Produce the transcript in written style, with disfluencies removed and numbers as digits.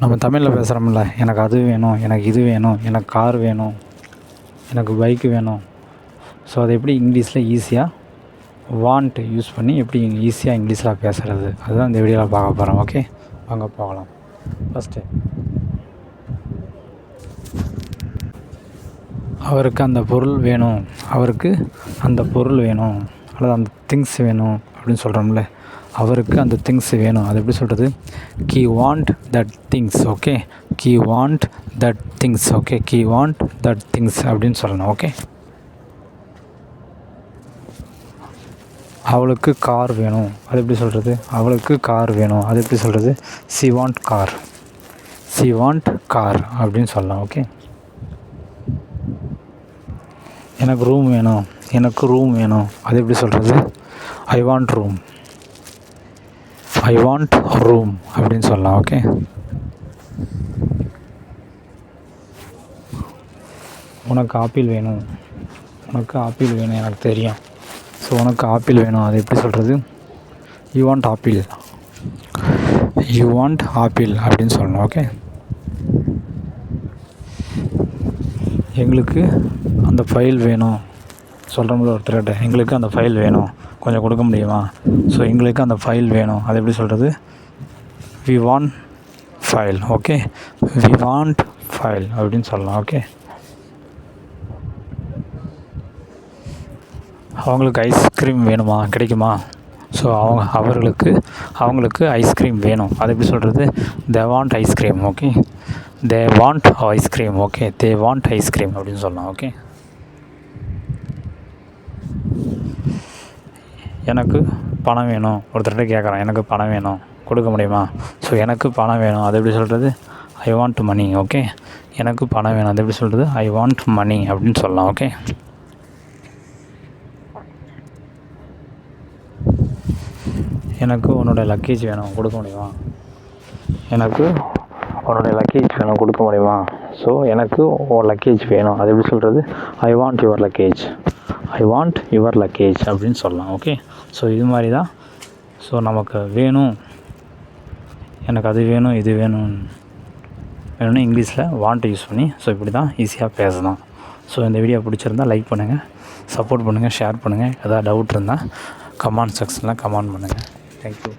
நம்ம தமிழில் பேசுகிறோம்ல, எனக்கு அது வேணும், எனக்கு இது வேணும், எனக்கு கார் வேணும், எனக்கு பைக்கு வேணும். ஸோ அதை எப்படி இங்கிலீஷில் ஈஸியாக வாண்ட் யூஸ் பண்ணி எப்படி ஈஸியாக இங்கிலீஷில் பேசுகிறது, அதுதான் இந்த வீடியோவில் பார்க்க போகிறோம். ஓகே, வாங்க போகலாம். ஃபஸ்ட்டு, அவருக்கு அந்த பொருள் வேணும், அவருக்கு அந்த பொருள் வேணும், அல்லது அந்த திங்ஸ் வேணும் அப்படின்னு சொல்கிறோம்ல, அவருக்கு அந்த திங்ஸ் வேணும். அது எப்படி சொல்கிறது? Key want that things. Okay, key want that things. Okay, key want that things அப்படின்னு சொல்லணும். ஓகே, அவளுக்கு கார் வேணும். அது எப்படி சொல்கிறது? அவளுக்கு கார் வேணும். அது எப்படி சொல்கிறது? C want car. C want car அப்படின்னு சொல்லலாம். ஓகே, எனக்கு ரூம் வேணும், எனக்கு ரூம் வேணும். அது எப்படி சொல்கிறது? I want room. I want room அப்படின்னு சொல்லலாம். ஓகே, உனக்கு ஆப்பிள் வேணும், உனக்கு ஆப்பிள் வேணும், எனக்கு தெரியும். ஸோ உனக்கு ஆப்பிள் வேணும். அது எப்படி சொல்கிறது? You want apple. You want apple அப்படின்னு சொல்லணும். ஓகே, எங்களுக்கு அந்த ஃபைல் வேணும் சொல்கிறோம்ல ஒருத்தர்கிட்ட, எங்களுக்கு அந்த ஃபைல் வேணும், கொஞ்சம் கொடுக்க முடியுமா? ஸோ எங்களுக்கு அந்த ஃபைல் வேணும். அது எப்படி சொல்கிறது? We want file. Okay, we want file அப்படின்னு சொல்லலாம். ஓகே, அவங்களுக்கு ஐஸ்கிரீம் வேணுமா, கிடைக்குமா? ஸோ அவங்களுக்கு ஐஸ்கிரீம் வேணும். அது எப்படி சொல்கிறது? They want ice cream. Okay, they want ice cream. Okay, they want ice cream அப்படின்னு சொல்லலாம். ஓகே, எனக்கு பணம் வேணும், ஒருத்தர்கிட்ட கேட்குறான், எனக்கு பணம் வேணும், கொடுக்க முடியுமா? ஸோ எனக்கு பணம் வேணும். அது எப்படி சொல்கிறது? I want money. ஓகே, எனக்கு பணம் வேணும். அது எப்படி சொல்கிறது? ஐ வாண்ட் மணி அப்படின்னு சொல்லலாம். ஓகே, எனக்கு உன்னோட லக்கேஜ் வேணும், கொடுக்க முடியுமா? எனக்கு உன்னோட லக்கேஜ் வேணும், கொடுக்க முடியுமா? ஸோ எனக்கு உன் லக்கேஜ் வேணும். அது எப்படி சொல்கிறது? I want your luggage. I want your luggage அப்படின்னு சொல்லலாம். ஓகே, ஸோ இது மாதிரி தான். ஸோ நமக்கு வேணும், எனக்கு அது வேணும், இது வேணும்னு இங்கிலீஷில் வாண்ட் யூஸ் பண்ணி ஸோ இப்படி தான் ஈஸியாக பேசலாம். ஸோ இந்த வீடியோ பிடிச்சிருந்தால் லைக் பண்ணுங்கள், சப்போர்ட் பண்ணுங்கள், ஷேர் பண்ணுங்கள். எதாவது டவுட் இருந்தால் கமெண்ட் செக்ஷனில் கமெண்ட் பண்ணுங்கள். தேங்க்யூ.